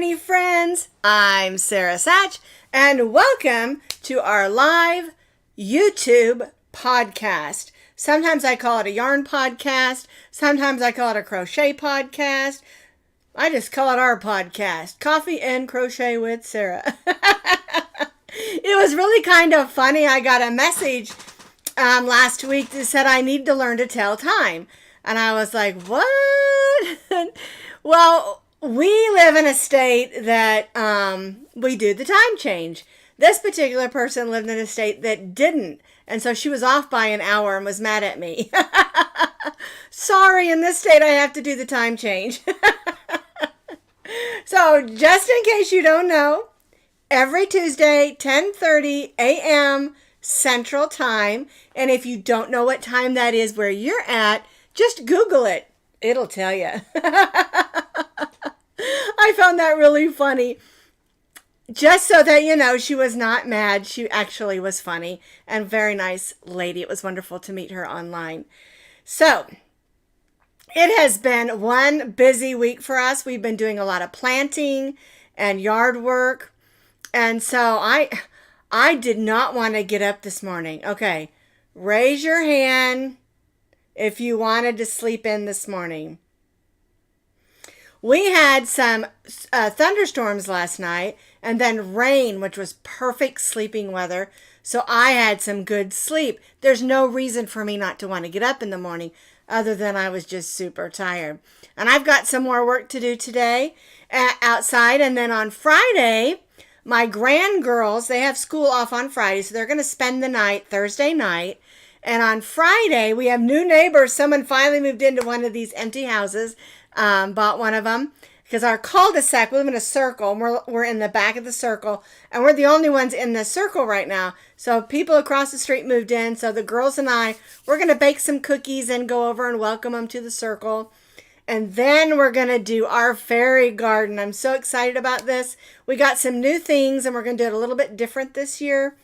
many friends. I'm Sara Sach, and welcome to our live YouTube podcast. Sometimes I call it a yarn podcast. Sometimes I call it a crochet podcast. I just call it our podcast, Coffee and Crochet with Sara. It was really kind of funny. I got a message last week that said I need to learn to tell time. And I was like, what? Well, we live in a state that we do the time change. This particular person lived in a state that didn't. And so she was off by an hour and was mad at me. Sorry, in this state I have to do the time change. So just in case you don't know, every Tuesday, 10:30 a.m. Central Time. And if you don't know what time that is where you're at, just Google it. It'll tell you. I found that really funny. Just so that you know, she was not mad. She actually was funny and very nice lady. It was wonderful to meet her online. So, it has been one busy week for us. We've been doing a lot of planting and yard work. And so I did not want to get up this morning. Okay, raise your hand if you wanted to sleep in this morning. We had some thunderstorms last night and then rain, which was perfect sleeping weather. So I had some good sleep. There's no reason for me not to want to get up in the morning other than I was just super tired. And I've got some more work to do today outside. And then on Friday, my grand girls, they have school off on Friday. So they're going to spend the night, Thursday night. And on Friday, we have new neighbors. Someone finally moved into one of these empty houses, bought one of them. Because our cul-de-sac, we live in a circle, and we're in the back of the circle. And we're the only ones in the circle right now. So people across the street moved in. So the girls and I, we're going to bake some cookies and go over and welcome them to the circle. And then we're going to do our fairy garden. I'm so excited about this. We got some new things, and we're going to do it a little bit different this year.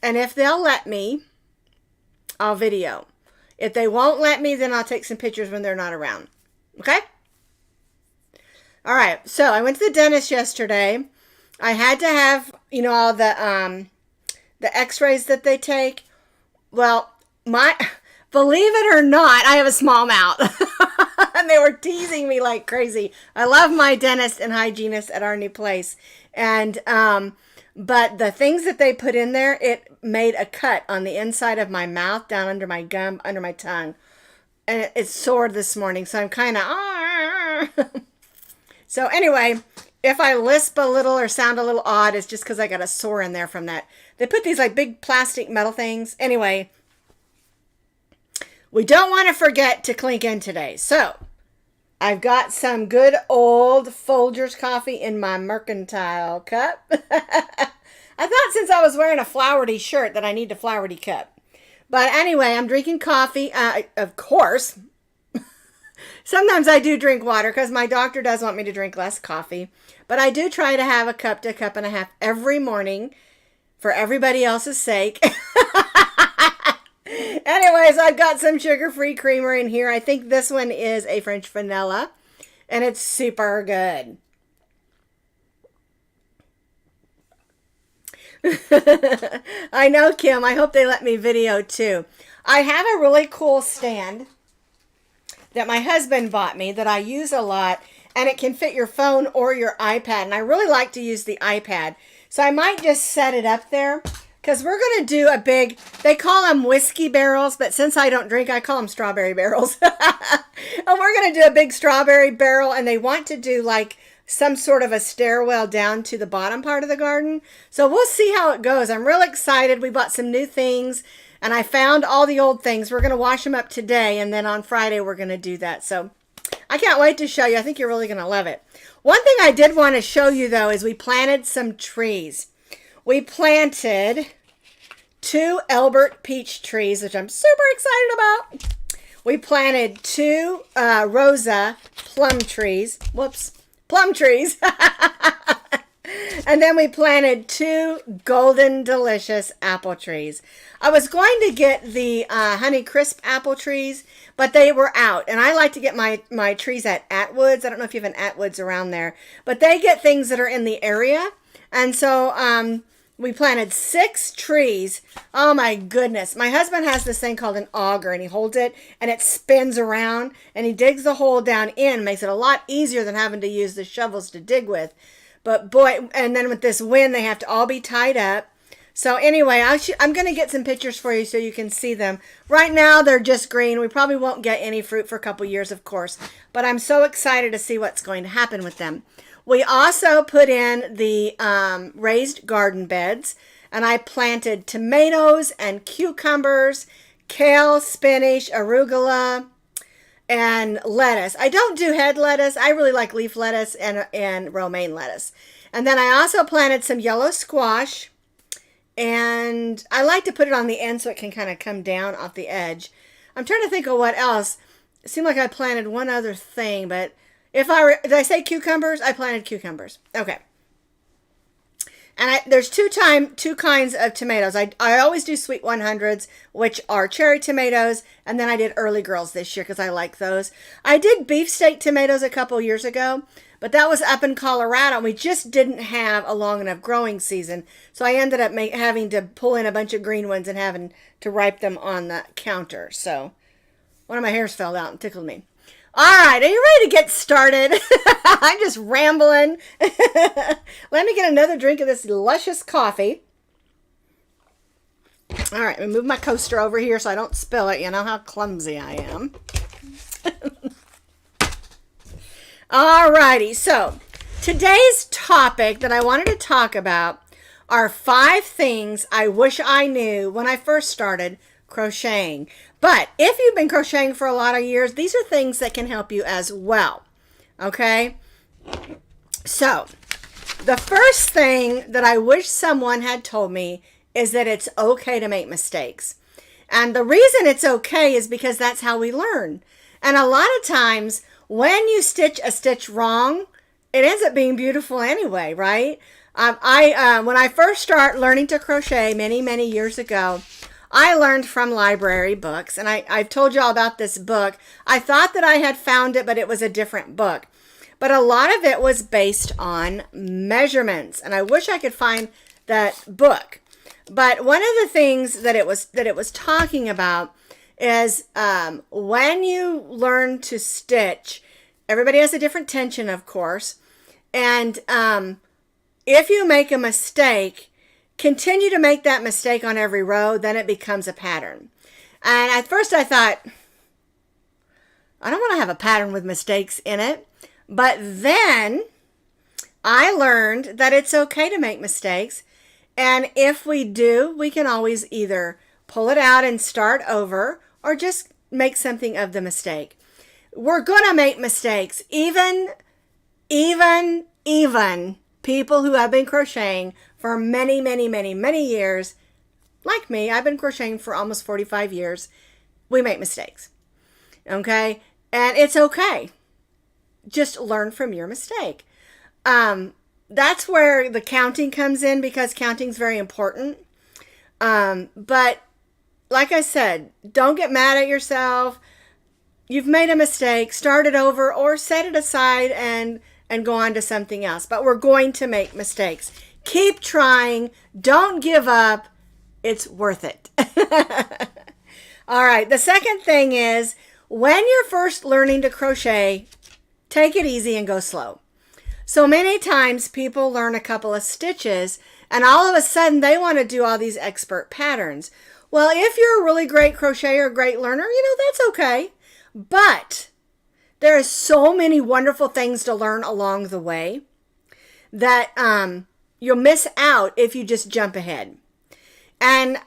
And if they'll let me, I'll video. If they won't let me, then I'll take some pictures when they're not around. Okay? All right. So I went to the dentist yesterday. I had to have, all the x-rays that they take. Well, believe it or not, I have a small mouth. And they were teasing me like crazy. I love my dentist and hygienist at our new place. And, but the things that they put in there, it made a cut on the inside of my mouth, down under my gum, under my tongue. And it's sore this morning, so I'm kind of, So anyway, if I lisp a little or sound a little odd, it's just because I got a sore in there from that. They put these like big plastic metal things. Anyway, we don't want to forget to clink in today. So I've got some good old Folgers coffee in my mercantile cup. I thought since I was wearing a flowery shirt that I need a flowery cup. But anyway, I'm drinking coffee, of course. Sometimes I do drink water because my doctor does want me to drink less coffee. But I do try to have a cup to a cup and a half every morning for everybody else's sake. Anyways, I've got some sugar-free creamer in here. I think this one is a French vanilla, and it's super good. I know, Kim. I hope they let me video, too. I have a really cool stand that my husband bought me that I use a lot, and it can fit your phone or your iPad, and I really like to use the iPad. So I might just set it up there. Because we're going to do a big, they call them whiskey barrels, but since I don't drink, I call them strawberry barrels. And we're going to do a big strawberry barrel, and they want to do like some sort of a stairwell down to the bottom part of the garden. So we'll see how it goes. I'm real excited. We bought some new things, and I found all the old things. We're going to wash them up today, and then on Friday we're going to do that. So I can't wait to show you. I think you're really going to love it. One thing I did want to show you, though, is we planted some trees. We planted 2 Albert peach trees, which I'm super excited about. We planted 2 Rosa plum trees. Whoops. Plum trees. And then we planted 2 golden delicious apple trees. I was going to get the Honey Crisp apple trees, but they were out. And I like to get my trees at Atwoods. I don't know if you have an Atwoods around there, but they get things that are in the area. And so we planted 6 trees. Oh my goodness. My husband has this thing called an auger, and he holds it and it spins around and he digs the hole down in, makes it a lot easier than having to use the shovels to dig with. But boy, and then with this wind, they have to all be tied up. So anyway, I'm going to get some pictures for you so you can see them. Right now, they're just green. We probably won't get any fruit for a couple years, of course. But I'm so excited to see what's going to happen with them. We also put in the raised garden beds. And I planted tomatoes and cucumbers, kale, spinach, arugula, and lettuce. I don't do head lettuce. I really like leaf lettuce and romaine lettuce. And then I also planted some yellow squash. And I like to put it on the end so it can kind of come down off the edge. I'm trying to think of what else. It seemed like I planted one other thing, but did I say cucumbers? I planted cucumbers. Okay. And there's two kinds of tomatoes. I always do sweet 100s, which are cherry tomatoes. And then I did early girls this year because I like those. I did beefsteak tomatoes a couple years ago, but that was up in Colorado. And we just didn't have a long enough growing season. So I ended up having to pull in a bunch of green ones and having to ripe them on the counter. So one of my hairs fell out and tickled me. All right, are you ready to get started? I'm just rambling. Let me get another drink of this luscious coffee. All right, let me move my coaster over here so I don't spill it. You know how clumsy I am. All righty, so today's topic that I wanted to talk about are 5 things I wish I knew when I first started crocheting. But if you've been crocheting for a lot of years, these are things that can help you as well. Okay? So, the first thing that I wish someone had told me is that it's okay to make mistakes. And the reason it's okay is because that's how we learn. And a lot of times, when you stitch a stitch wrong, it ends up being beautiful anyway, right? When I first started learning to crochet many years ago, I learned from library books, and I've told you all about this book. I thought that I had found it, but it was a different book. But a lot of it was based on measurements, and I wish I could find that book. But one of the things that it was talking about is when you learn to stitch, everybody has a different tension, of course, and if you make a mistake, continue to make that mistake on every row, then it becomes a pattern. And at first I thought, I don't want to have a pattern with mistakes in it. But then I learned that it's okay to make mistakes. And if we do, we can always either pull it out and start over or just make something of the mistake. We're going to make mistakes. Even people who have been crocheting for many years, like me, I've been crocheting for almost 45 years, we make mistakes, okay? And it's okay. Just learn from your mistake. That's where the counting comes in, because counting is very important. But like I said, don't get mad at yourself. You've made a mistake, start it over or set it aside and go on to something else. But we're going to make mistakes. Keep trying. Don't give up. It's worth it. All right. The second thing is, when you're first learning to crochet, take it easy and go slow. So many times people learn a couple of stitches and all of a sudden they want to do all these expert patterns. Well, if you're a really great crocheter, great learner, that's okay. But there are so many wonderful things to learn along the way that you'll miss out if you just jump ahead. And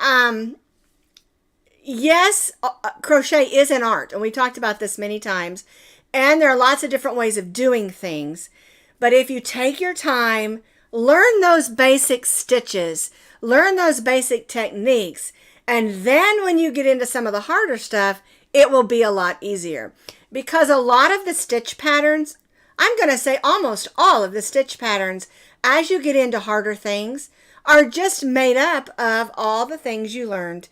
yes, crochet is an art, and we talked about this many times, and there are lots of different ways of doing things. But if you take your time, learn those basic stitches, learn those basic techniques, and then when you get into some of the harder stuff, it will be a lot easier. Because a lot of the stitch patterns I'm going to say almost all of the stitch patterns as you get into harder things are just made up of all the things you learned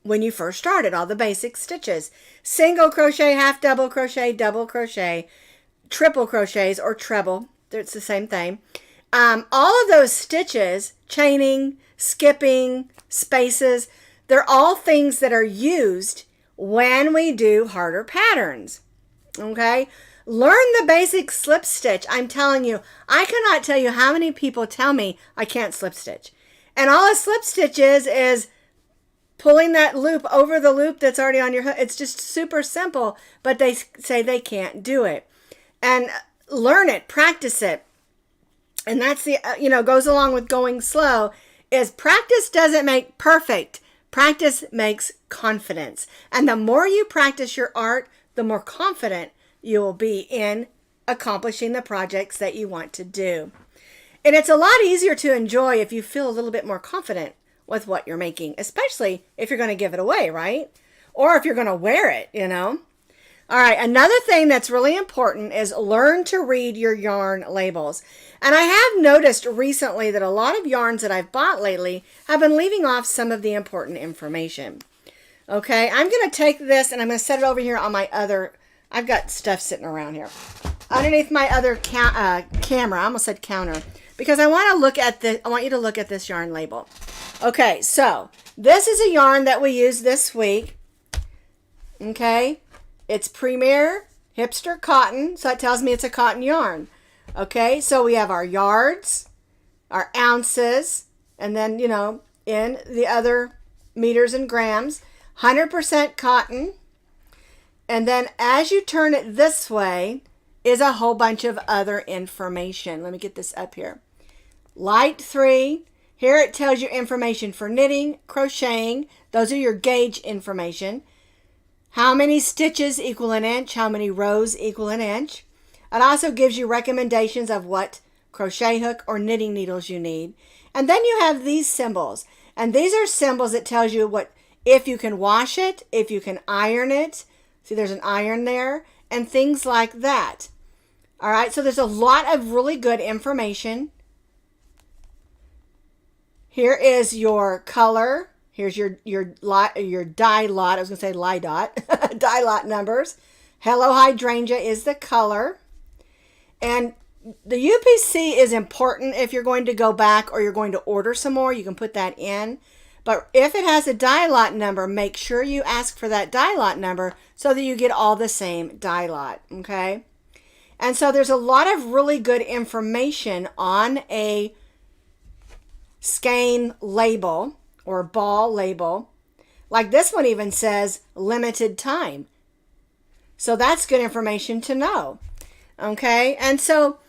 when you first started, all the basic stitches. Single crochet, half double crochet, triple crochets or treble. It's the same thing. All of those stitches, chaining, skipping, spaces, they're all things that are used when we do harder patterns. Okay? Learn the basic slip stitch. I'm telling you, I cannot tell you how many people tell me I can't slip stitch. And all a slip stitch is pulling that loop over the loop that's already on your hook. It's just super simple, but they say they can't do it. And learn it, practice it. And that's the, goes along with going slow, is practice doesn't make perfect. Practice makes confidence. And the more you practice your art, the more confident you will be in accomplishing the projects that you want to do. And it's a lot easier to enjoy if you feel a little bit more confident with what you're making, especially if you're going to give it away, right? Or if you're going to wear it, All right, another thing that's really important is learn to read your yarn labels. And I have noticed recently that a lot of yarns that I've bought lately have been leaving off some of the important information. Okay, I'm going to take this and I'm going to set it over here on my other, I've got stuff sitting around here, underneath my other camera, I almost said counter, because I want you to look at this yarn label. Okay, so this is a yarn that we use this week. Okay, it's Premier Hipster Cotton, so it tells me it's a cotton yarn. Okay, so we have our yards, our ounces, and then, in the other meters and grams, 100% cotton. And then as you turn it this way is a whole bunch of other information. Let me get this up here. Light 3. Here it tells you information for knitting, crocheting. Those are your gauge information. How many stitches equal an inch? How many rows equal an inch? It also gives you recommendations of what crochet hook or knitting needles you need. And then you have these symbols. And these are symbols that tells you if you can wash it, if you can iron it. See, there's an iron there, and things like that. All right, so there's a lot of really good information. Here is your color. Here's your dye lot. I was going to say lie dot. Dye lot numbers. Hello Hydrangea is the color. And the UPC is important if you're going to go back or you're going to order some more. You can put that in. But if it has a dye lot number, make sure you ask for that dye lot number so that you get all the same dye lot, okay? And so there's a lot of really good information on a skein label or ball label. Like this one even says limited time. So that's good information to know, okay? And so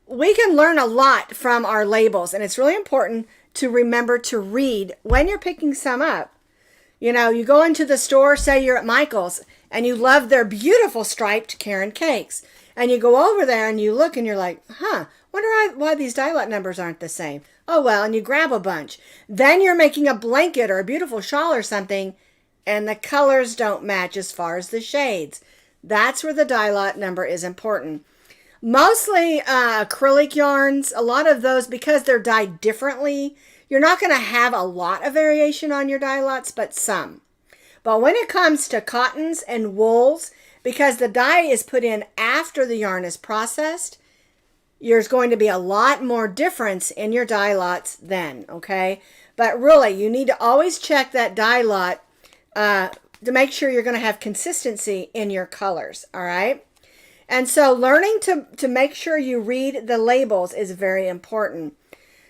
we can learn a lot from our labels, and it's really important to remember to read when you're picking some up. You go into the store, say you're at Michael's, and you love their beautiful striped Karen cakes. And you go over there and you look and you're like, wonder why these dye lot numbers aren't the same. Oh, well, and you grab a bunch. Then you're making a blanket or a beautiful shawl or something, and the colors don't match as far as the shades. That's where the dye lot number is important. Mostly acrylic yarns, a lot of those, because they're dyed differently, you're not going to have a lot of variation on your dye lots, but some. But when it comes to cottons and wools, because the dye is put in after the yarn is processed, there's going to be a lot more difference in your dye lots then, okay? But really, you need to always check that dye lot to make sure you're going to have consistency in your colors, all right? And so learning to make sure you read the labels is very important.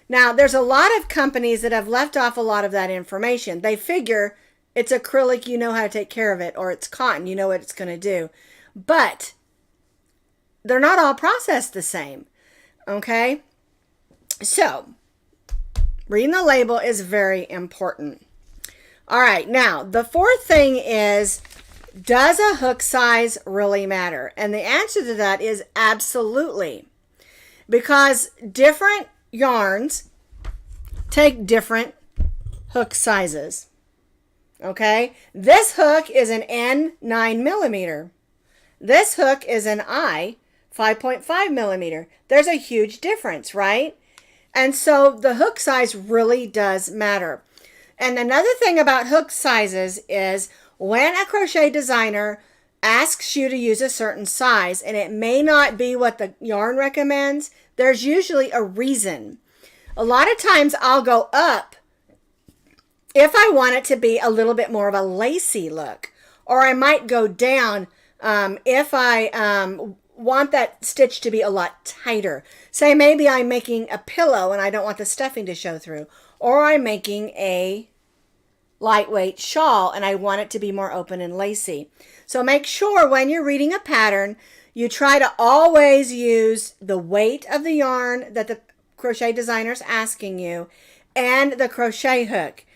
Now, there's a lot of companies that have left off a lot of that information. They figure it's acrylic, you know how to take care of it, or it's cotton, you know what it's going to do. But they're not all processed the same, okay? So, reading the label is very important. All right, now, the fourth thing is, does a hook size really matter? And the answer to that is absolutely. Because different yarns take different hook sizes. Okay? This hook is an N 9mm. This hook is an I 5.5 millimeter. There's a huge difference, right? And so the hook size really does matter. And another thing about hook sizes is when a crochet designer asks you to use a certain size and it may not be what the yarn recommends, there's usually a reason. A lot of times I'll go up if I want it to be a little bit more of a lacy look, or I might go down if I want that stitch to be a lot tighter. Say maybe I'm making a pillow and I don't want the stuffing to show through, or I'm making a lightweight shawl and I want it to be more open and lacy. So make sure when you're reading a pattern, you try to always use the weight of the yarn that the crochet designer is asking you and the crochet hook.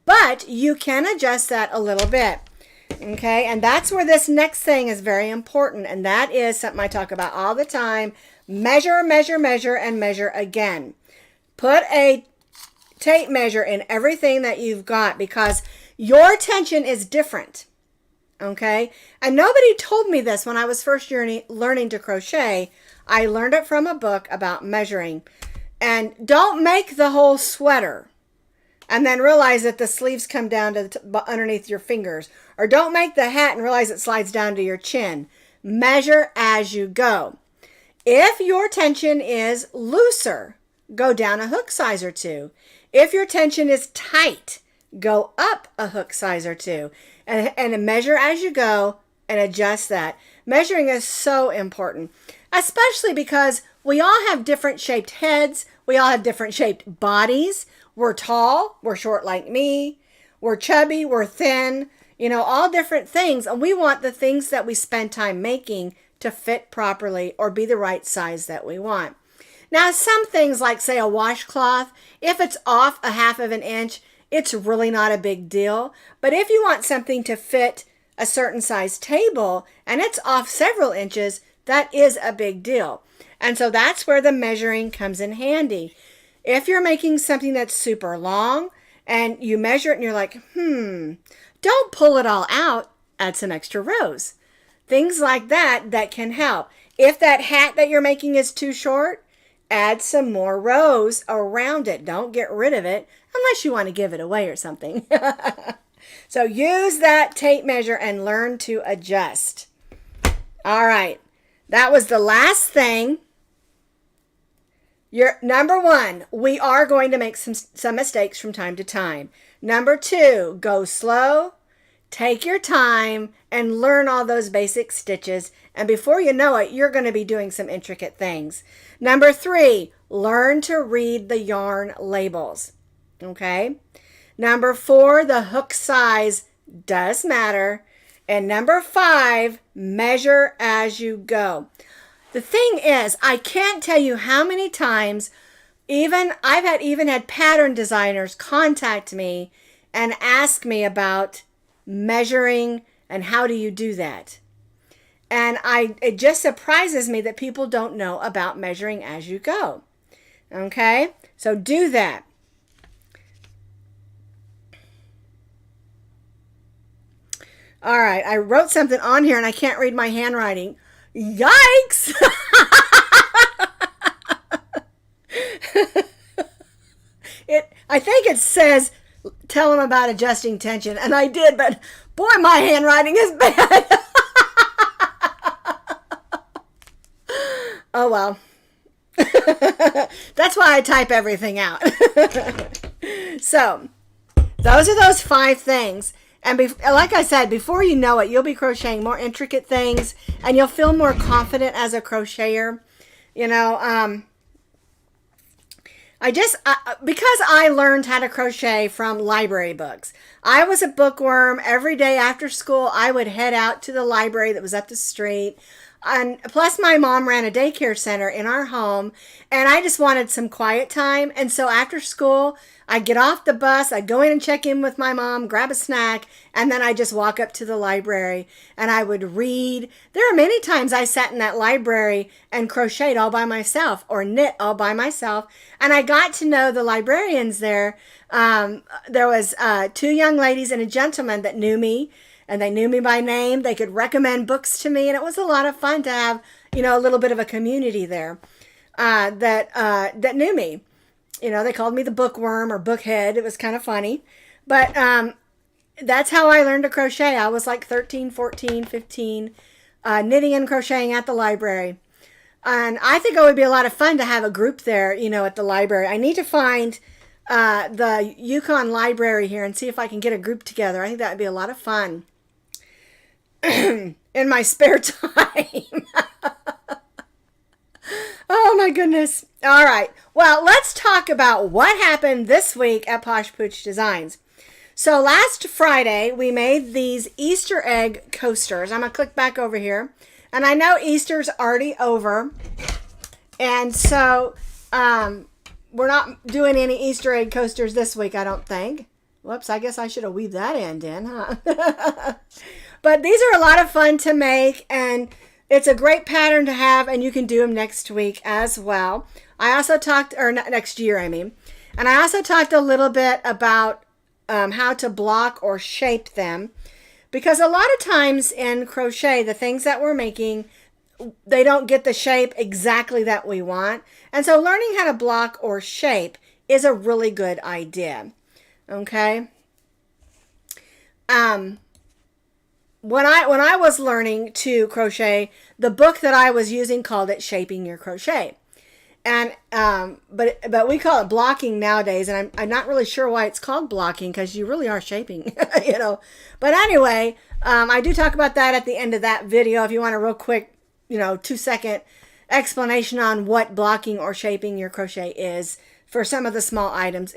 But you can adjust that a little bit. Okay, and that's where this next thing is very important, and that is something I talk about all the time. Measure, measure, measure, and measure again. Put a tape measure in everything that you've got because your tension is different. Okay, and nobody told me this when I was first learning to crochet. I learned it from a book about measuring. And don't make the whole sweater and then realize that the sleeves come down to underneath your fingers. Or don't make the hat and realize it slides down to your chin. Measure as you go. If your tension is looser, go down a hook size or two. If your tension is tight, go up a hook size or two. And measure as you go and adjust that. Measuring is so important, especially because we all have different shaped heads. We all have different shaped bodies. We're tall, we're short like me, we're chubby, we're thin, all different things. And we want the things that we spend time making to fit properly or be the right size that we want. Now, some things like, say, a washcloth, if it's off a half of an inch, it's really not a big deal. But if you want something to fit a certain size table and it's off several inches, that is a big deal. And so that's where the measuring comes in handy. If you're making something that's super long and you measure it and you're like, don't pull it all out, add some extra rows. Things like that can help. If that hat that you're making is too short, add some more rows around it. Don't get rid of it unless you want to give it away or something. So use that tape measure and learn to adjust. All right. That was the last thing. Number one, we are going to make some mistakes from time to time. Number two, go slow, take your time, and learn all those basic stitches. And before you know it, you're going to be doing some intricate things. Number three, learn to read the yarn labels. Okay? Number four, the hook size does matter. And number five, measure as you go. The thing is, I can't tell you how many times I've even had pattern designers contact me and ask me about measuring and how do you do that. And it just surprises me that people don't know about measuring as you go. Okay? So do that. All right, I wrote something on here and I can't read my handwriting. Yikes! I think it says, tell them about adjusting tension. And I did, but boy, my handwriting is bad. Oh, well. That's why I type everything out. So, those are those 5 things. And like I said, before you know it, you'll be crocheting more intricate things and you'll feel more confident as a crocheter. Because I learned how to crochet from library books. I was a bookworm. Every day after school, I would head out to the library that was up the street. And plus my mom ran a daycare center in our home and I just wanted some quiet time. And so after school, I'd get off the bus, I'd go in and check in with my mom, grab a snack, and then I'd just walk up to the library and I would read. There are many times I sat in that library and crocheted all by myself or knit all by myself. And I got to know the librarians there. There was 2 young ladies and a gentleman that knew me. And they knew me by name. They could recommend books to me. And it was a lot of fun to have, you know, a little bit of a community there that knew me. You know, they called me the bookworm or bookhead. It was kind of funny. But that's how I learned to crochet. I was like 13, 14, 15, knitting and crocheting at the library. And I think it would be a lot of fun to have a group there, you know, at the library. I need to find the Yukon library here and see if I can get a group together. I think that would be a lot of fun in my spare time. Oh my goodness. All right. Well, let's talk about what happened this week at Posh Pooch Designs. So last Friday, we made these Easter egg coasters. I'm going to click back over here. And I know Easter's already over. And so we're not doing any Easter egg coasters this week, I don't think. Whoops, I guess I should have weaved that end in, huh? But these are a lot of fun to make, and it's a great pattern to have, and you can do them next week as well. I also talked, or next year, I mean. And I also talked a little bit about how to block or shape them. Because a lot of times in crochet, the things that we're making, they don't get the shape exactly that we want. And so learning how to block or shape is a really good idea. Okay? When I was learning to crochet, the book that I was using called it Shaping Your Crochet. And but we call it blocking nowadays, and I'm not really sure why it's called blocking, because you really are shaping, you know. But anyway, I do talk about that at the end of that video if you want a real quick, you know, 2-second explanation on what blocking or shaping your crochet is for some of the small items.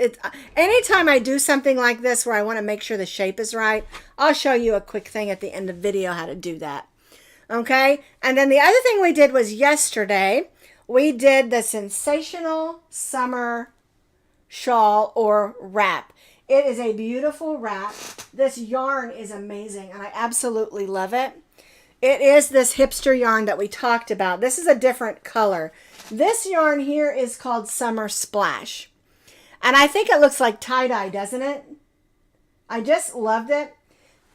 Anytime I do something like this where I want to make sure the shape is right, I'll show you a quick thing at the end of the video how to do that. Okay, and then the other thing we did was yesterday, we did the Sensational Summer Shawl or wrap. It is a beautiful wrap. This yarn is amazing, and I absolutely love it. It is this hipster yarn that we talked about. This is a different color. This yarn here is called Summer Splash. And I think it looks like tie-dye, doesn't it? I just loved it.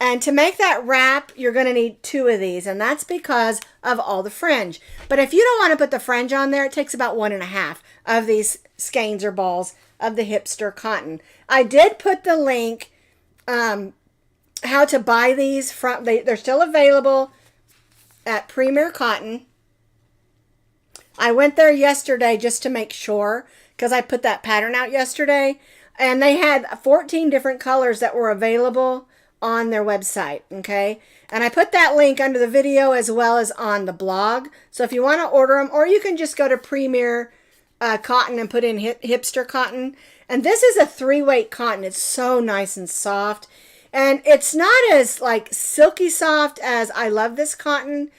And to make that wrap, you're going to need 2 of these, and that's because of all the fringe. But if you don't want to put the fringe on there, it takes about 1.5 of these skeins or balls of the hipster cotton. I did put the link how to buy these from. They're still available at Premier Cotton. I went there yesterday just to make sure, because I put that pattern out yesterday, and they had 14 different colors that were available on their website. Okay, and I put that link under the video as well as on the blog, so if you want to order them, or you can just go to Premier Cotton and put in hipster cotton. And this is a 3-weight cotton. It's so nice and soft, and it's not as like silky soft as I love this cotton,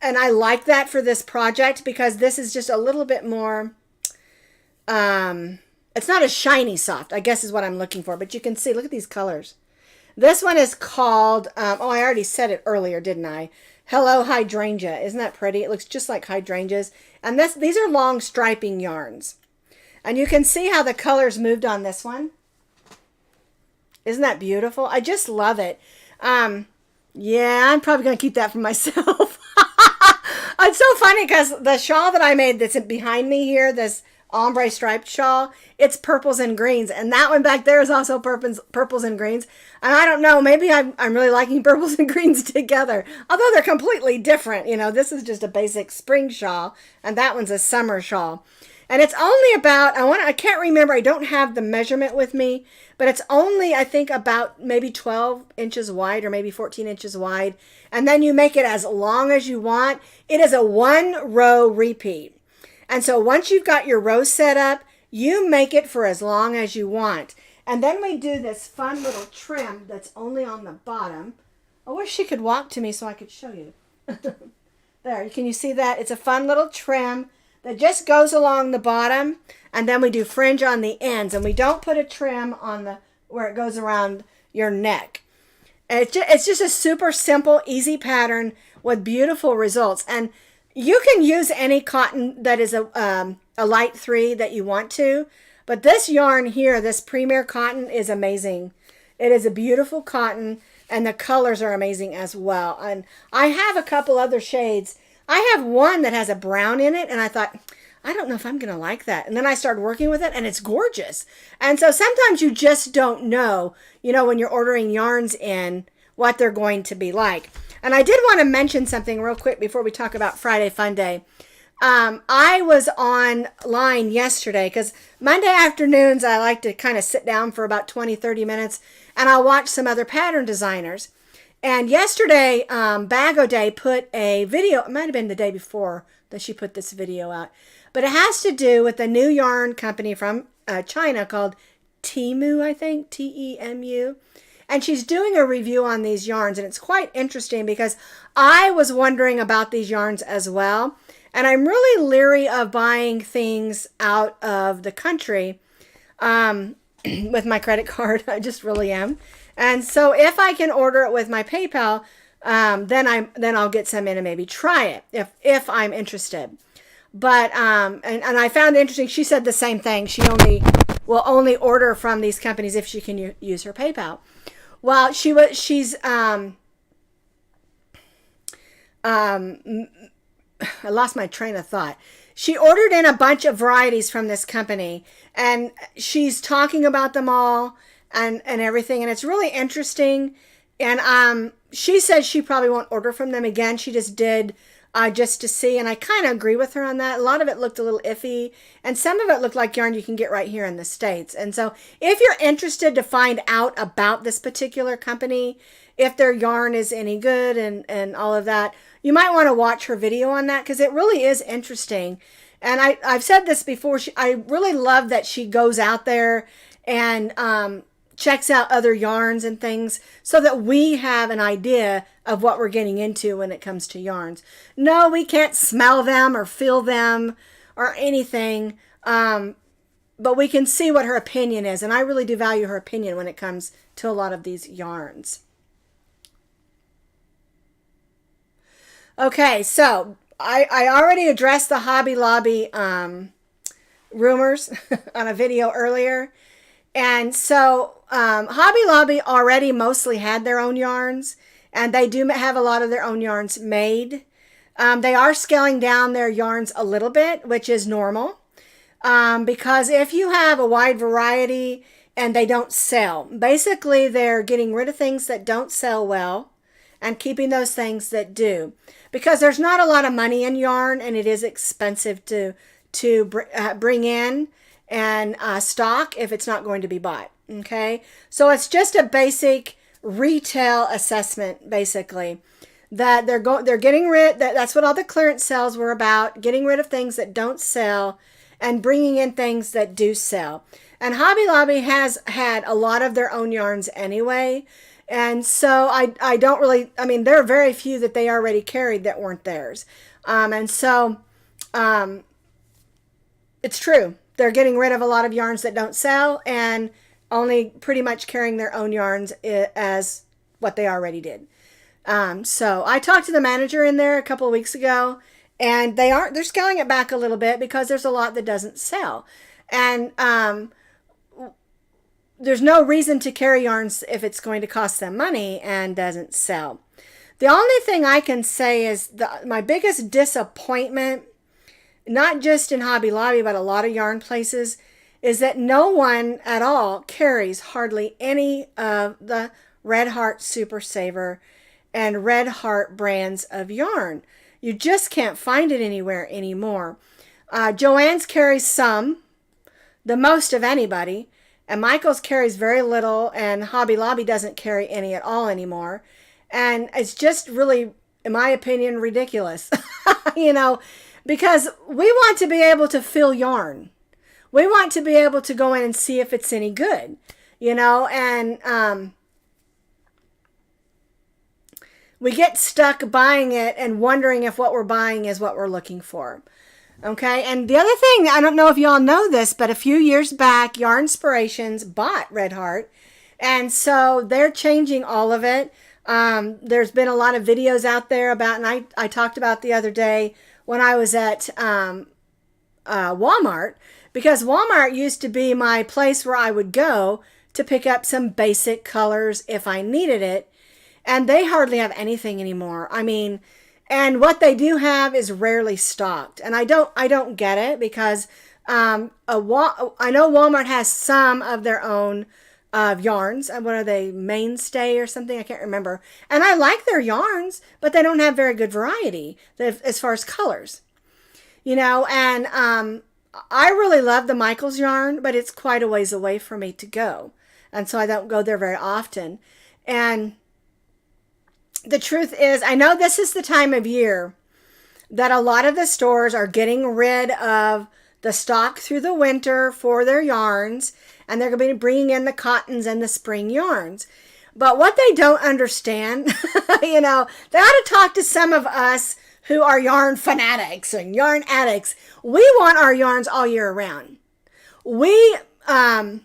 and I like that for this project because this is just a little bit more it's not as shiny soft, I guess is what I'm looking for. But you can see, look at these colors. This one is called, oh, I already said it earlier, didn't I? Hello Hydrangea. Isn't that pretty? It looks just like hydrangeas. And these are long striping yarns. And you can see how the colors moved on this one. Isn't that beautiful? I just love it. Yeah, I'm probably going to keep that for myself. It's so funny because the shawl that I made that's behind me here, this ombre striped shawl, it's purples and greens, and that one back there is also purples and greens. And I don't know, maybe I'm really liking purples and greens together, although they're completely different. You know, this is just a basic spring shawl, and that one's a summer shawl. And it's only about, I can't remember, I don't have the measurement with me, but it's only, I think, about maybe 12 inches wide or maybe 14 inches wide. And then you make it as long as you want. It is a 1-row repeat. And so once you've got your row set up, you make it for as long as you want. And then we do this fun little trim that's only on the bottom. I wish she could walk to me so I could show you. There, can you see that? It's a fun little trim that just goes along the bottom, and then we do fringe on the ends, and we don't put a trim on where it goes around your neck. And it's just a super simple, easy pattern with beautiful results. And you can use any cotton that is a light 3 that you want to, but this yarn here, this Premier Cotton, is amazing. It is a beautiful cotton, and the colors are amazing as well. And I have a couple other shades I have one that has a brown in it, and I thought, I don't know if I'm going to like that. And then I started working with it, and it's gorgeous. And so sometimes you just don't know, when you're ordering yarns in, what they're going to be like. And I did want to mention something real quick before we talk about Friday Fun Day. I was online yesterday because Monday afternoons I like to kind of sit down for about 20-30 minutes and I'll watch some other pattern designers. And yesterday, Bag O Day put a video, it might have been the day before that she put this video out, but it has to do with a new yarn company from China called Temu, I think, Temu. And she's doing a review on these yarns, and it's quite interesting because I was wondering about these yarns as well. And I'm really leery of buying things out of the country with my credit card. I just really am. And so if I can order it with my PayPal, then I'll get some in and maybe try it if I'm interested. But and I found it interesting. She said the same thing. She will only order from these companies if she can use her PayPal. Well, she's I lost my train of thought. She ordered in a bunch of varieties from this company, and she's talking about them all and everything, and it's really interesting. And she says she probably won't order from them again. She just did just to see, and I kind of agree with her on that. A lot of it looked a little iffy, and some of it looked like yarn you can get right here in the States. And so if you're interested to find out about this particular company, if their yarn is any good and all of that, you might want to watch her video on that because it really is interesting. And I've said this before, I really love that she goes out there and checks out other yarns and things so that we have an idea of what we're getting into when it comes to yarns. No, we can't smell them or feel them or anything, but we can see what her opinion is. And I really do value her opinion when it comes to a lot of these yarns. Okay, so I already addressed the Hobby Lobby rumors on a video earlier. And so Hobby Lobby already mostly had their own yarns, and they do have a lot of their own yarns made. They are scaling down their yarns a little bit, which is normal, because if you have a wide variety and they don't sell, basically they're getting rid of things that don't sell well and keeping those things that do, because there's not a lot of money in yarn, and it is expensive to bring in and stock if it's not going to be bought. Okay, so it's just a basic retail assessment, basically, that they're getting rid. That's what all the clearance sales were about: getting rid of things that don't sell and bringing in things that do sell. And Hobby Lobby has had a lot of their own yarns anyway, and so I don't really. I mean, there are very few that they already carried that weren't theirs, and so it's true. They're getting rid of a lot of yarns that don't sell and only pretty much carrying their own yarns as what they already did. So I talked to the manager in there a couple of weeks ago, and they're scaling it back a little bit because there's a lot that doesn't sell. And there's no reason to carry yarns if it's going to cost them money and doesn't sell. The only thing I can say is my biggest disappointment, not just in Hobby Lobby, but a lot of yarn places, is that no one at all carries hardly any of the Red Heart Super Saver and Red Heart brands of yarn. You just can't find it anywhere anymore. Joann's carries some, the most of anybody, and Michael's carries very little, and Hobby Lobby doesn't carry any at all anymore. And it's just really, in my opinion, ridiculous, because we want to be able to fill yarn. We want to be able to go in and see if it's any good, and we get stuck buying it and wondering if what we're buying is what we're looking for. Okay, and the other thing, I don't know if y'all know this, but a few years back, Yarnspirations bought Red Heart, and so they're changing all of it. There's been a lot of videos out there about, and I talked about the other day when I was at Walmart, because Walmart used to be my place where I would go to pick up some basic colors if I needed it, and they hardly have anything anymore. I mean, And what they do have is rarely stocked. And I don't get it because I know Walmart has some of their own yarns. What are they? Mainstay or something? I can't remember. And I like their yarns, but they don't have very good variety as far as colors. And I really love the Michaels yarn, but it's quite a ways away for me to go. And so I don't go there very often. And the truth is, I know this is the time of year that a lot of the stores are getting rid of the stock through the winter for their yarns, and they're going to be bringing in the cottons and the spring yarns. But what they don't understand, they ought to talk to some of us who are yarn fanatics and yarn addicts. We want our yarns all year round. We don't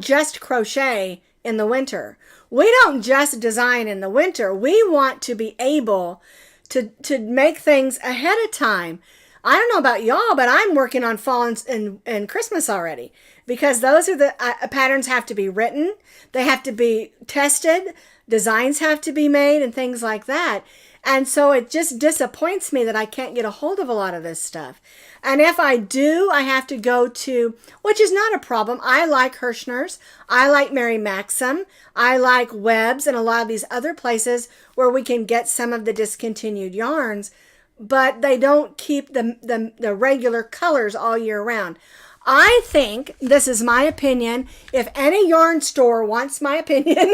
just crochet in the winter. We don't just design in the winter. We want to be able to make things ahead of time. I don't know about y'all, but I'm working on fall and Christmas already, because those are the patterns have to be written. They have to be tested. Designs have to be made and things like that. And so it just disappoints me that I can't get a hold of a lot of this stuff. And if I do, I have to go to, which is not a problem. I like Hirschner's. I like Mary Maxim. I like Webb's and a lot of these other places where we can get some of the discontinued yarns, but they don't keep the regular colors all year round. I think, this is my opinion, if any yarn store wants my opinion,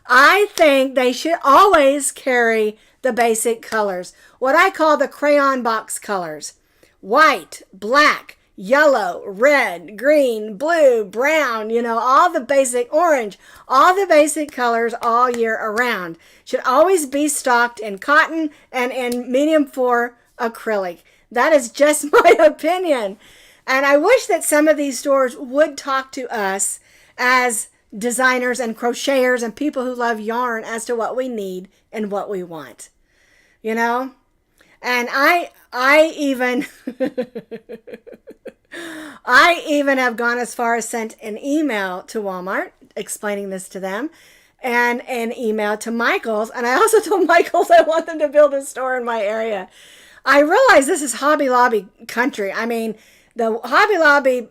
I think they should always carry the basic colors, what I call the crayon box colors. White, black, yellow, red, green, blue, brown, all the basic orange, all the basic colors all year around. Should always be stocked in cotton and in medium 4 acrylic. That is just my opinion. And I wish that some of these stores would talk to us as designers and crocheters and people who love yarn as to what we need and what we want. And I even I even have gone as far as sent an email to Walmart explaining this to them, and an email to Michaels. And I also told Michaels I want them to build a store in my area. I realize this is Hobby Lobby country. I mean, the Hobby Lobby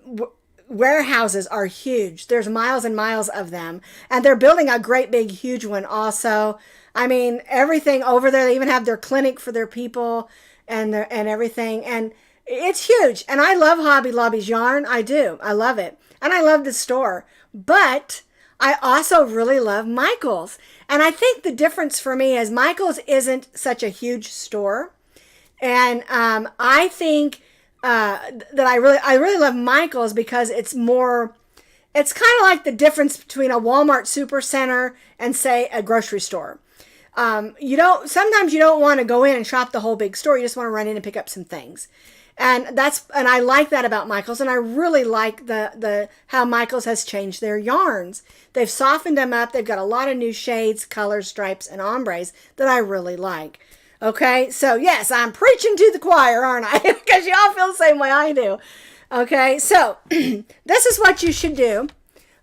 warehouses are huge. There's miles and miles of them. And they're building a great big huge one also. I mean, everything over there. They even have their clinic for their people and everything. And it's huge. And I love Hobby Lobby's yarn. I do. I love it. And I love the store. But I also really love Michaels. And I think the difference for me is Michaels isn't such a huge store. And I think that I really love Michaels because it's kind of like the difference between a Walmart Supercenter and, say, a grocery store. Sometimes you don't want to go in and shop the whole big store. You just want to run in and pick up some things. And I like that about Michaels. And I really like how Michaels has changed their yarns. They've softened them up. They've got a lot of new shades, colors, stripes, and ombres that I really like. Okay, so yes, I'm preaching to the choir, aren't I? Because y'all feel the same way I do. Okay, so this is what you should do.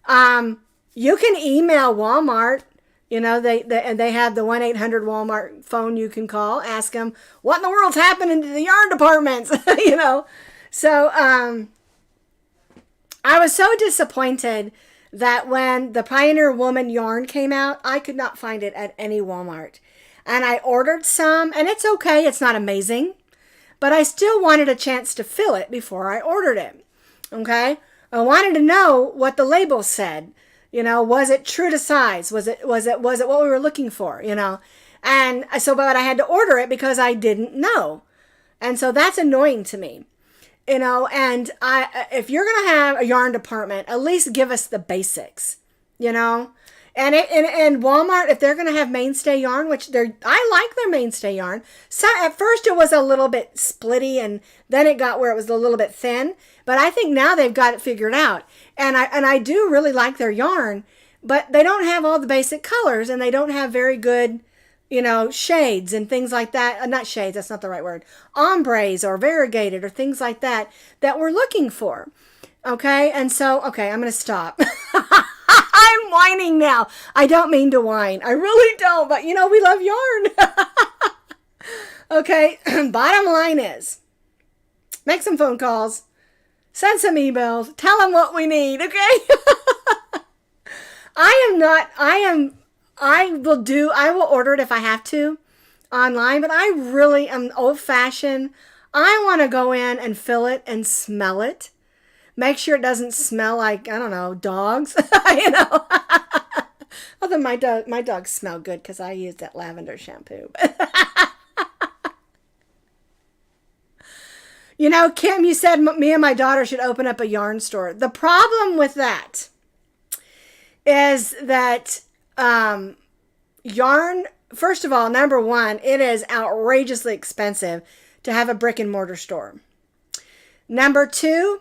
You can email Walmart. They have the 1-800 Walmart phone you can call. Ask them, what in the world's happening to the yarn departments? So I was so disappointed that when the Pioneer Woman yarn came out, I could not find it at any Walmart. And I ordered some, and it's okay. It's not amazing. But I still wanted a chance to feel it before I ordered it. Okay? I wanted to know what the label said. Was it true to size? Was it what we were looking for? And so, but I had to order it because I didn't know. And so that's annoying to me. And if you're going to have a yarn department, at least give us the basics, And Walmart, if they're going to have mainstay yarn, I like their mainstay yarn. So at first it was a little bit splitty, and then it got where it was a little bit thin. But I think now they've got it figured out. And I do really like their yarn, but they don't have all the basic colors, and they don't have very good, shades and things like that. Not shades, that's not the right word. Ombres or variegated or things like that we're looking for. Okay, and so, I'm going to stop. I'm whining now. I don't mean to whine. I really don't, but you know, we love yarn. Okay, bottom line is, make some phone calls, send some emails, tell them what we need, okay? I will order it if I have to online, but I really am old fashioned. I want to go in and feel it and smell it. Make sure it doesn't smell like, I don't know, dogs, you know. Although my dogs smell good because I use that lavender shampoo. You know, Kim, you said me and my daughter should open up a yarn store. The problem with that is that yarn, first of all, number one, it is outrageously expensive to have a brick and mortar store. Number two,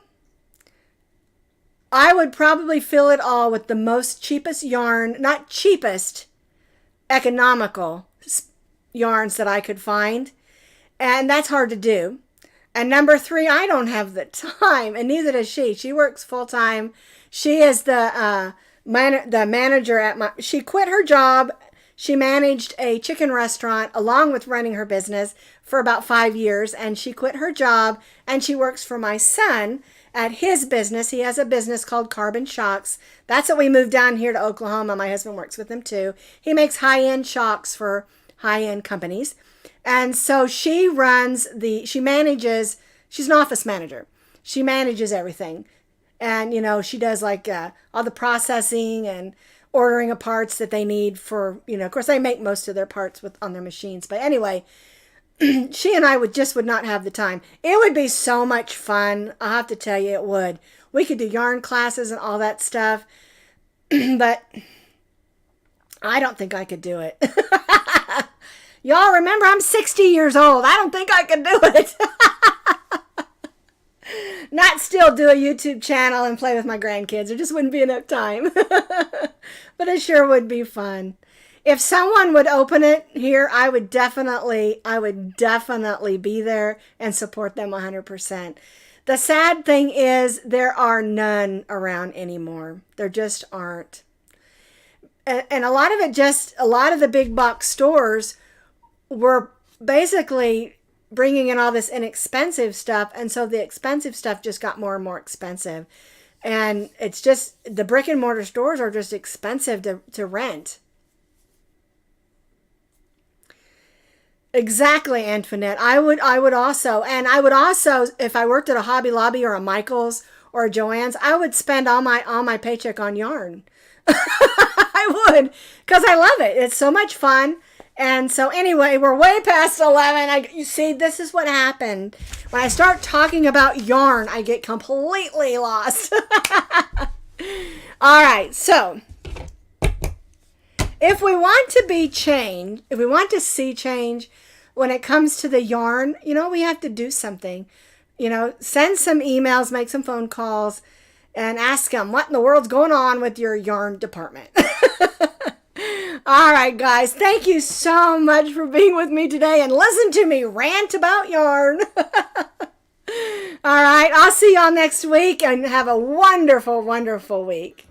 I would probably fill it all with the most cheapest yarn, not cheapest, economical yarns that I could find. And that's hard to do. And number three, I don't have the time, and neither does she. She works full time. She is the manager at she quit her job. She managed a chicken restaurant along with running her business for about 5 years, and she quit her job, and she works for my son at his business. He has a business called Carbon Shocks. That's what we moved down here to Oklahoma. My husband works with him too. He makes high-end shocks for high-end companies. And so she manages, she's an office manager. She manages everything. And, you know, she does like all the processing and ordering of parts that they need for, you know, of course they make most of their parts on their machines. But anyway, she and I would not have the time. It would be so much fun. I'll have to tell you, it would. We could do yarn classes and all that stuff. But I don't think I could do it. Y'all remember, I'm 60 years old. I don't think I could do it. Not still do a YouTube channel and play with my grandkids. There just wouldn't be enough time. But it sure would be fun. If someone would open it here, I would definitely be there and support them 100%. The sad thing is there are none around anymore. There just aren't. And a lot of the big box stores were basically bringing in all this inexpensive stuff, and so the expensive stuff just got more and more expensive. And it's just, the brick and mortar stores are just expensive to rent. Exactly, Antoinette. I would also, if I worked at a Hobby Lobby or a Michael's or a Joann's, I would spend all my paycheck on yarn. I would, because I love it. It's so much fun. And so anyway, we're way past 11. You see, this is what happened. When I start talking about yarn, I get completely lost. All right, so if we want to see change when it comes to the yarn, you know, we have to do something. You know, send some emails, make some phone calls, and ask them what in the world's going on with your yarn department. All right, guys, thank you so much for being with me today and listen to me rant about yarn. All right, I'll see y'all next week and have a wonderful, wonderful week.